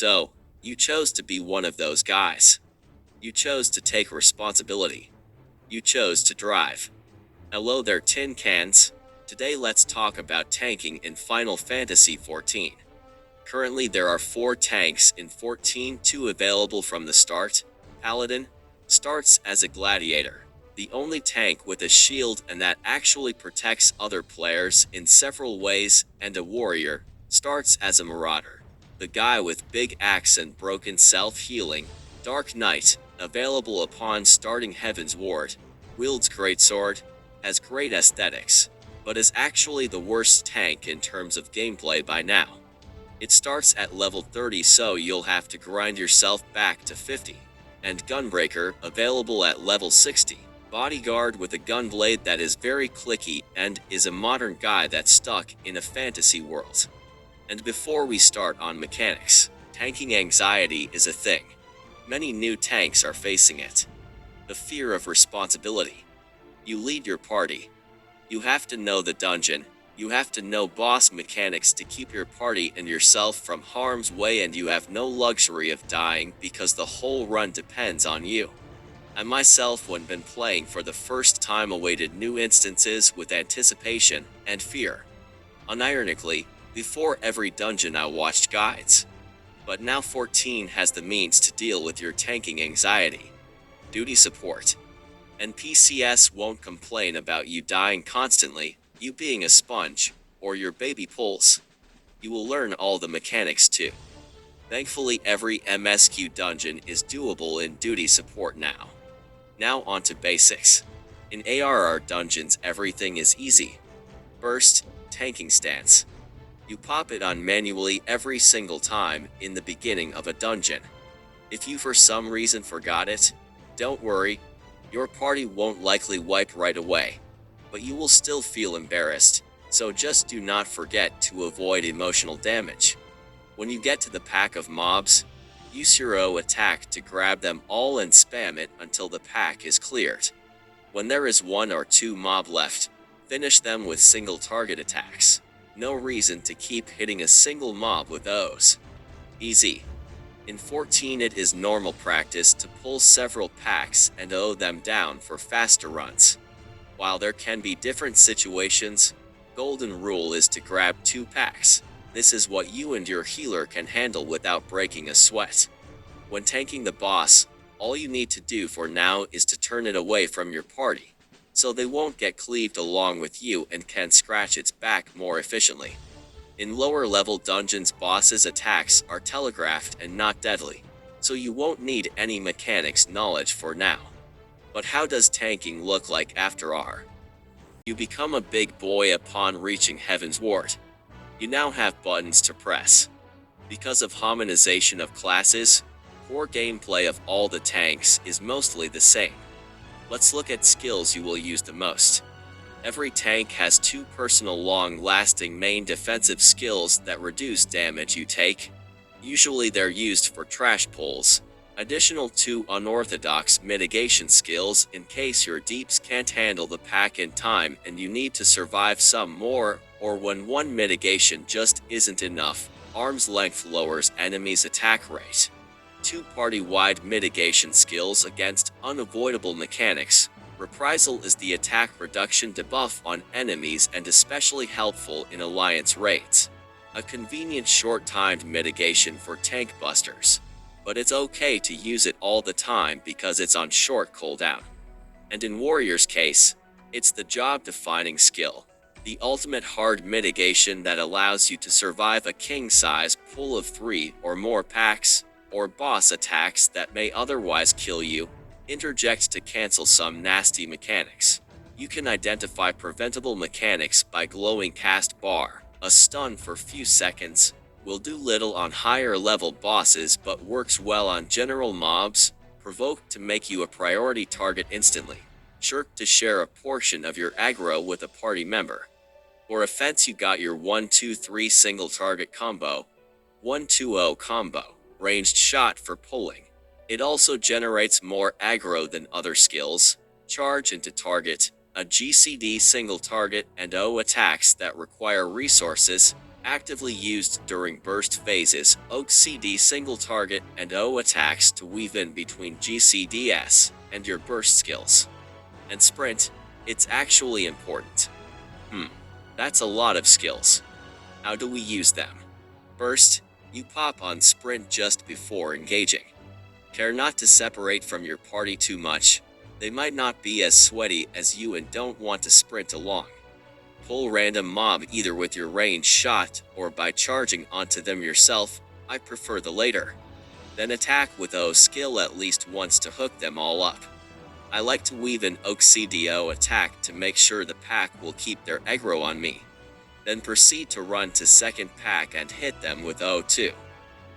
So, you chose to be one of those guys. You chose to take responsibility. You chose to drive. Hello there, tin cans. Today let's talk about tanking in Final Fantasy XIV. Currently there are 4 tanks in 14, 2 available from the start. Paladin starts as a gladiator, the only tank with a shield and that actually protects other players in several ways, and a warrior starts as a marauder, the guy with big axe and broken self-healing. Dark Knight, available upon starting Heaven's Ward, wields greatsword, has great aesthetics, but is actually the worst tank in terms of gameplay by now. It starts at level 30, so you'll have to grind yourself back to 50. And Gunbreaker, available at level 60. Bodyguard with a gun blade that is very clicky and is a modern guy that's stuck in a fantasy world. And before we start on mechanics, tanking anxiety is a thing. Many new tanks are facing it. The fear of responsibility. You lead your party. You have to know the dungeon. You have to know boss mechanics to keep your party and yourself from harm's way, and you have no luxury of dying because the whole run depends on you. I myself, when been playing for the first time, awaited new instances with anticipation and fear. Unironically, before every dungeon I watched guides. But now 14 has the means to deal with your tanking anxiety. Duty support. NPCs won't complain about you dying constantly, you being a sponge, or your baby pulls. You will learn all the mechanics too. Thankfully, every MSQ dungeon is doable in duty support now. Now on to basics. In ARR dungeons, everything is easy. First, tanking stance. You pop it on manually every single time in the beginning of a dungeon. If you for some reason forgot it, don't worry, your party won't likely wipe right away. But you will still feel embarrassed, so just do not forget to avoid emotional damage. When you get to the pack of mobs, use your O attack to grab them all and spam it until the pack is cleared. When there is 1 or 2 mob left, finish them with single target attacks. No reason to keep hitting a single mob with O's. Easy. In 14 it is normal practice to pull several packs and O them down for faster runs. While there can be different situations, golden rule is to grab 2 packs. This is what you and your healer can handle without breaking a sweat. When tanking the boss, all you need to do for now is to turn it away from your party, so they won't get cleaved along with you and can scratch its back more efficiently. In lower level dungeons, bosses' attacks are telegraphed and not deadly, so you won't need any mechanics knowledge for now. But how does tanking look like after R? You become a big boy upon reaching Heaven's Ward. You now have buttons to press. Because of harmonization of classes, core gameplay of all the tanks is mostly the same. Let's look at skills you will use the most. Every tank has 2 personal long-lasting main defensive skills that reduce damage you take. Usually they're used for trash pulls. Additional 2 unorthodox mitigation skills in case your deeps can't handle the pack in time and you need to survive some more, or when one mitigation just isn't enough. Arm's length lowers enemies' attack rate. 2 party-wide mitigation skills against unavoidable mechanics. Reprisal is the attack reduction debuff on enemies and especially helpful in alliance raids. A convenient short-timed mitigation for tank busters. But it's okay to use it all the time because it's on short cooldown. And in Warrior's case, it's the job-defining skill. The ultimate hard mitigation that allows you to survive a king-size pull of 3 or more packs, or boss attacks that may otherwise kill you. Interject to cancel some nasty mechanics. You can identify preventable mechanics by glowing cast bar. A stun for few seconds will do little on higher level bosses but works well on general mobs. Provoke to make you a priority target instantly. Shirk to share a portion of your aggro with a party member. For offense, you got your 1-2-3 single target combo, 1-2-0 combo, ranged shot for pulling. It also generates more aggro than other skills. Charge into target, a GCD single target, and O attacks that require resources. Actively used during burst phases, OCD single target and O attacks to weave in between GCDS and your burst skills. And sprint, it's actually important. That's a lot of skills. How do we use them? First, you pop on sprint just before engaging. Care not to separate from your party too much. They might not be as sweaty as you and don't want to sprint along. Pull random mob either with your ranged shot or by charging onto them yourself. I prefer the later. Then attack with O skill at least once to hook them all up. I like to weave an OCDO attack to make sure the pack will keep their aggro on me. Then proceed to run to second pack and hit them with O2.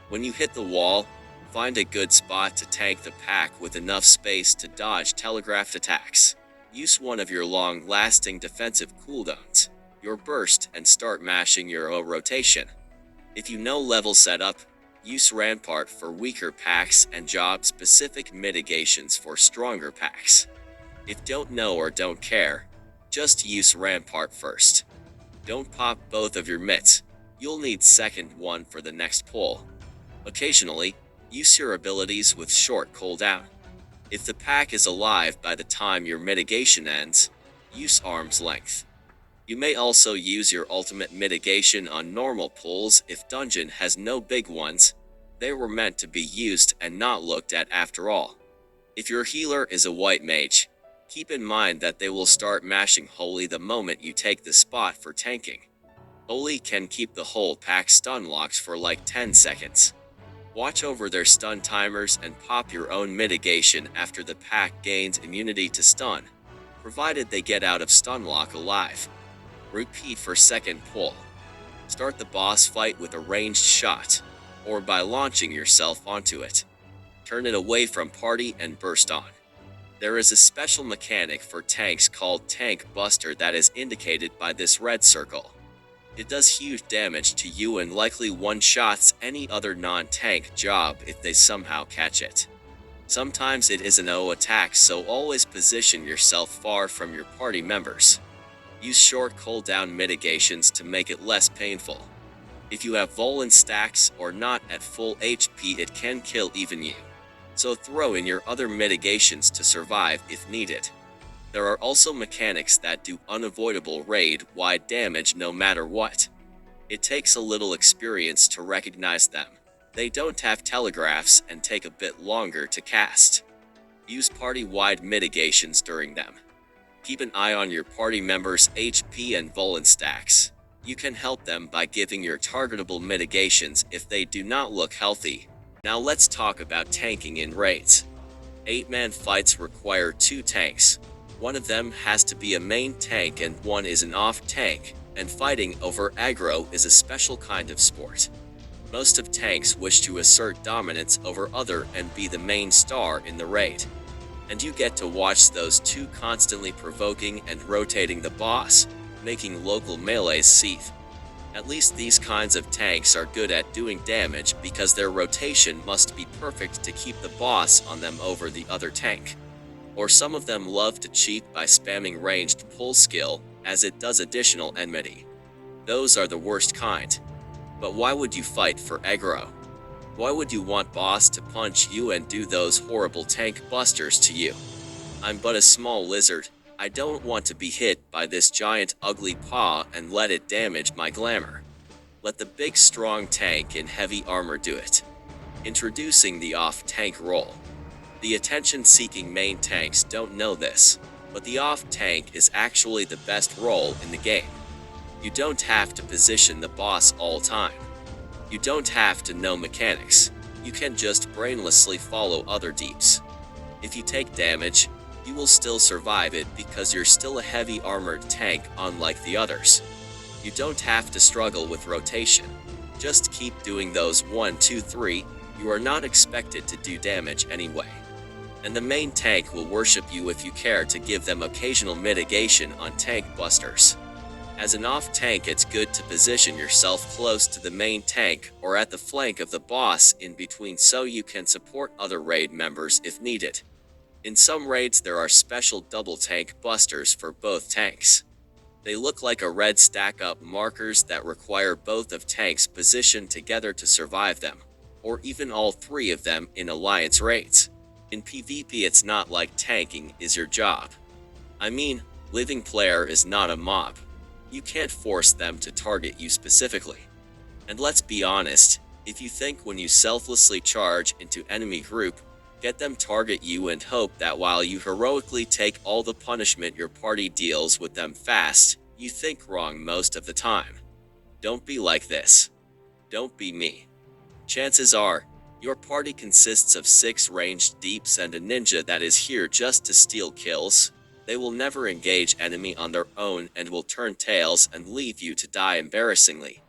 When you hit the wall, find a good spot to tank the pack with enough space to dodge telegraphed attacks. Use one of your long-lasting defensive cooldowns, your burst, and start mashing your O rotation. If you know level setup, use Rampart for weaker packs and job-specific mitigations for stronger packs. If don't know or don't care, just use Rampart first. Don't pop both of your mitts, you'll need second one for the next pull. Occasionally, use your abilities with short cooldown. If the pack is alive by the time your mitigation ends, use arm's length. You may also use your ultimate mitigation on normal pulls if dungeon has no big ones. They were meant to be used and not looked at after all. If your healer is a white mage, keep in mind that they will start mashing Holy the moment you take the spot for tanking. Holy can keep the whole pack stun locked for like 10 seconds. Watch over their stun timers and pop your own mitigation after the pack gains immunity to stun, provided they get out of stun lock alive. Repeat for second pull. Start the boss fight with a ranged shot, or by launching yourself onto it. Turn it away from party and burst on. There is a special mechanic for tanks called Tank Buster that is indicated by this red circle. It does huge damage to you and likely one-shots any other non-tank job if they somehow catch it. Sometimes it is an O attack, so always position yourself far from your party members. Use short cooldown mitigations to make it less painful. If you have Volan stacks or not at full HP, it can kill even you. So throw in your other mitigations to survive if needed. There are also mechanics that do unavoidable raid-wide damage no matter what. It takes a little experience to recognize them. They don't have telegraphs and take a bit longer to cast. Use party-wide mitigations during them. Keep an eye on your party members' HP and Volan stacks. You can help them by giving your targetable mitigations if they do not look healthy. Now let's talk about tanking in raids. 8-man fights require 2 tanks. One of them has to be a main tank and one is an off tank, and fighting over aggro is a special kind of sport. Most of tanks wish to assert dominance over other and be the main star in the raid. And you get to watch those two constantly provoking and rotating the boss, making local melees seethe. At least these kinds of tanks are good at doing damage because their rotation must be perfect to keep the boss on them over the other tank. Or some of them love to cheat by spamming ranged pull skill, as it does additional enmity. Those are the worst kind. But why would you fight for aggro? Why would you want boss to punch you and do those horrible tank busters to you? I'm but a small lizard. I don't want to be hit by this giant ugly paw and let it damage my glamour. Let the big strong tank in heavy armor do it. Introducing the off-tank role. The attention-seeking main tanks don't know this, but the off-tank is actually the best role in the game. You don't have to position the boss all time. You don't have to know mechanics. You can just brainlessly follow other deeps. If you take damage, you will still survive it because you're still a heavy armored tank unlike the others. You don't have to struggle with rotation. Just keep doing those 1, 2, 3, you are not expected to do damage anyway. And the main tank will worship you if you care to give them occasional mitigation on tank busters. As an off-tank, it's good to position yourself close to the main tank or at the flank of the boss in between so you can support other raid members if needed. In some raids there are special double tank busters for both tanks. They look like a red stack up markers that require both of tanks positioned together to survive them, or even all three of them in alliance raids. In PvP, it's not like tanking is your job. I mean, living player is not a mob. You can't force them to target you specifically. And let's be honest, if you think when you selflessly charge into enemy group, get them target you and hope that while you heroically take all the punishment your party deals with them fast, you think wrong most of the time. Don't be like this. Don't be me. Chances are, your party consists of 6 ranged deeps and a ninja that is here just to steal kills. They will never engage enemy on their own and will turn tails and leave you to die embarrassingly.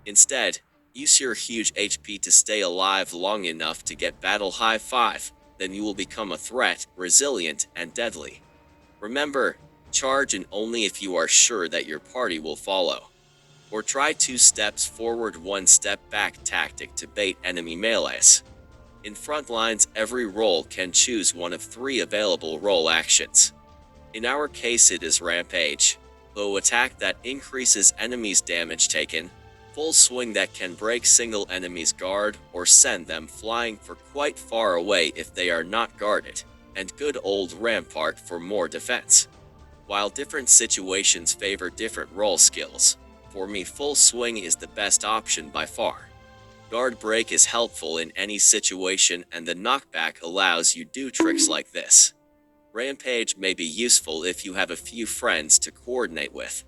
Instead, use your huge HP to stay alive long enough to get battle high 5, then you will become a threat, resilient, and deadly. Remember, charge in only if you are sure that your party will follow. Or try 2 steps forward 1 step back tactic to bait enemy melees. In front lines, every role can choose one of 3 available role actions. In our case it is Rampage, bow attack that increases enemies' damage taken, full swing that can break single enemy's guard or send them flying for quite far away if they are not guarded, and good old Rampart for more defense. While different situations favor different role skills, for me full swing is the best option by far. Guard break is helpful in any situation and the knockback allows you do tricks like this. Rampage may be useful if you have a few friends to coordinate with.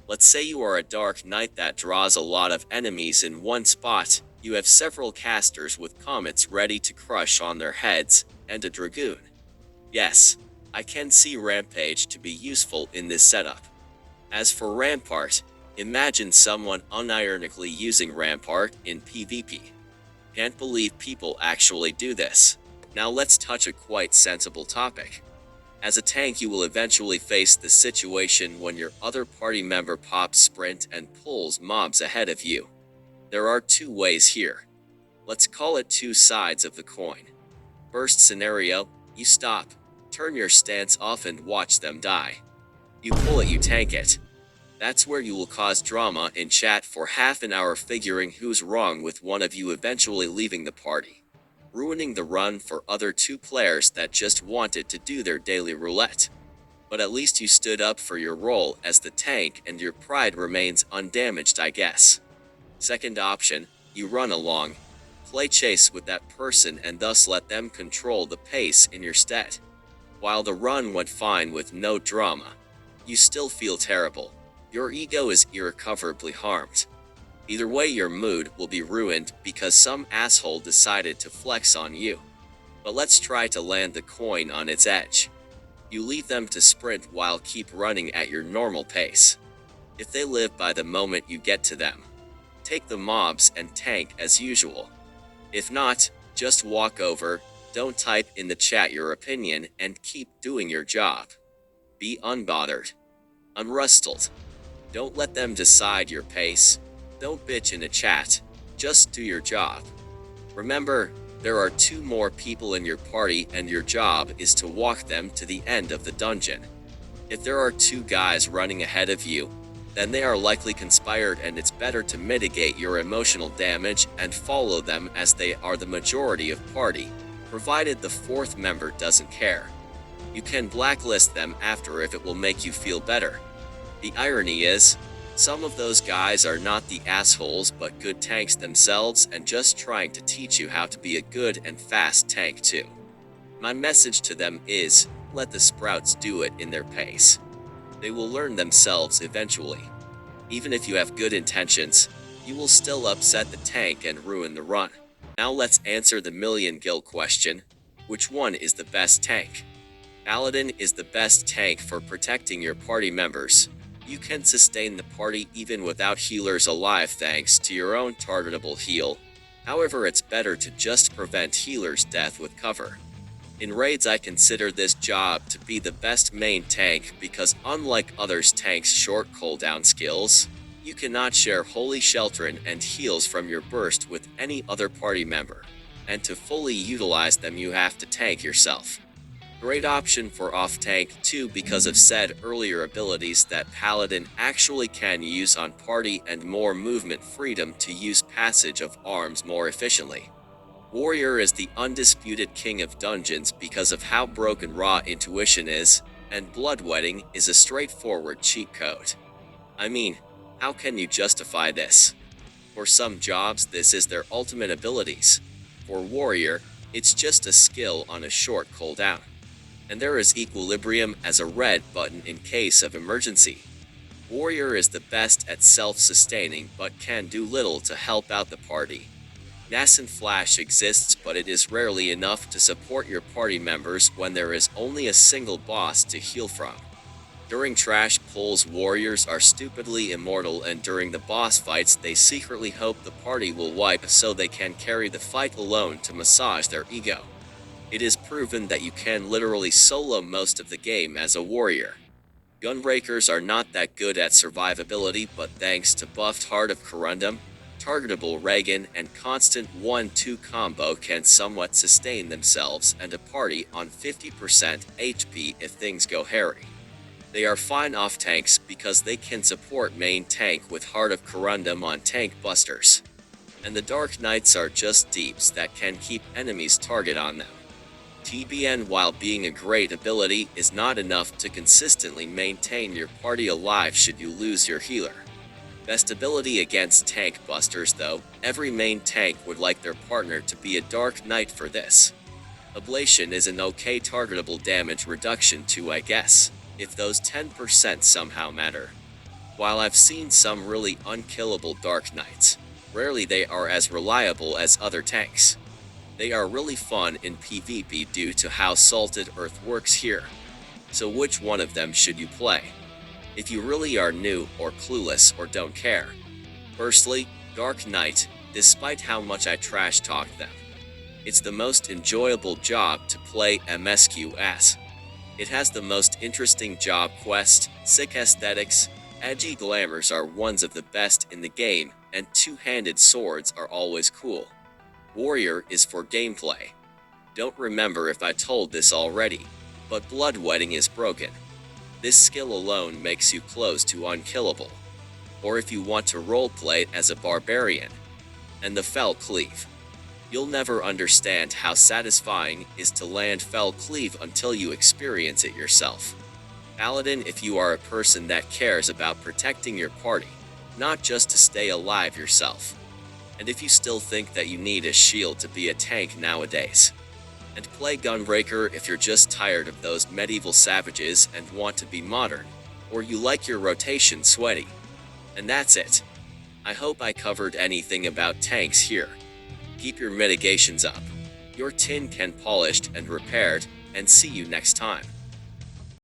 Let's say you are a Dark Knight that draws a lot of enemies in one spot, you have several casters with comets ready to crush on their heads, and a Dragoon. Yes, I can see Rampage to be useful in this setup. As for Rampart, imagine someone unironically using Rampart in PvP. Can't believe people actually do this. Now let's touch a quite sensible topic. As a tank you will eventually face the situation when your other party member pops sprint and pulls mobs ahead of you. There are 2 ways here. Let's call it 2 sides of the coin. First scenario, you stop, turn your stance off and watch them die. You pull it, you tank it. That's where you will cause drama in chat for half an hour figuring who's wrong with one of you eventually leaving the party, ruining the run for other 2 players that just wanted to do their daily roulette. But at least you stood up for your role as the tank and your pride remains undamaged, I guess. Second option, you run along, play chase with that person and thus let them control the pace in your stead. While the run went fine with no drama, you still feel terrible. Your ego is irrecoverably harmed. Either way your mood will be ruined because some asshole decided to flex on you. But let's try to land the coin on its edge. You leave them to sprint while keep running at your normal pace. If they live by the moment you get to them, take the mobs and tank as usual. If not, just walk over, don't type in the chat your opinion and keep doing your job. Be unbothered. Unrustled. Don't let them decide your pace. Don't bitch in a chat, just do your job. Remember, there are 2 more people in your party and your job is to walk them to the end of the dungeon. If there are 2 guys running ahead of you, then they are likely conspired and it's better to mitigate your emotional damage and follow them as they are the majority of party, provided the 4th member doesn't care. You can blacklist them after if it will make you feel better. The irony is, some of those guys are not the assholes but good tanks themselves and just trying to teach you how to be a good and fast tank too. My message to them is, let the sprouts do it in their pace. They will learn themselves eventually. Even if you have good intentions, you will still upset the tank and ruin the run. Now let's answer the million gil question. Which one is the best tank? Paladin is the best tank for protecting your party members. You can sustain the party even without healers alive thanks to your own targetable heal. However, it's better to just prevent healers' death with cover. In raids I consider this job to be the best main tank because unlike others tanks' short cooldown skills, you cannot share Holy Sheltrin and heals from your burst with any other party member, and to fully utilize them you have to tank yourself. Great option for off-tank too because of said earlier abilities that Paladin actually can use on party and more movement freedom to use passage of arms more efficiently. Warrior is the undisputed king of dungeons because of how broken raw intuition is, and bloodwetting is a straightforward cheat code. I mean, how can you justify this? For some jobs this is their ultimate abilities. For Warrior, it's just a skill on a short cooldown. And there is Equilibrium as a red button in case of emergency. Warrior is the best at self-sustaining but can do little to help out the party. Nascent Flash exists but it is rarely enough to support your party members when there is only a single boss to heal from. During trash pulls warriors are stupidly immortal and during the boss fights they secretly hope the party will wipe so they can carry the fight alone to massage their ego. It is proven that you can literally solo most of the game as a warrior. Gunbreakers are not that good at survivability but thanks to buffed Heart of Corundum, targetable Reagan and constant 1-2 combo can somewhat sustain themselves and a party on 50% HP if things go hairy. They are fine off tanks because they can support main tank with Heart of Corundum on tank busters. And the Dark Knights are just deeps that can keep enemies target on them. TBN while being a great ability is not enough to consistently maintain your party alive should you lose your healer. Best ability against tank busters though, every main tank would like their partner to be a Dark Knight for this. Ablation is an okay targetable damage reduction too I guess, if those 10% somehow matter. While I've seen some really unkillable Dark Knights, rarely they are as reliable as other tanks. They are really fun in PvP due to how Salted Earth works here. So which one of them should you play? If you really are new or clueless or don't care. Firstly, Dark Knight, despite how much I trash talk them. It's the most enjoyable job to play MSQS. It has the most interesting job quest, sick aesthetics, edgy glamours are ones of the best in the game, and two-handed swords are always cool. Warrior is for gameplay. Don't remember if I told this already, but bloodwetting is broken. This skill alone makes you close to unkillable. Or if you want to roleplay as a barbarian. And the Fell Cleave. You'll never understand how satisfying it is to land Fell Cleave until you experience it yourself. Paladin if you are a person that cares about protecting your party, not just to stay alive yourself. And if you still think that you need a shield to be a tank nowadays. And play Gunbreaker if you're just tired of those medieval savages and want to be modern, or you like your rotation sweaty. And that's it. I hope I covered anything about tanks here. Keep your mitigations up. Your tin can polished and repaired, and see you next time.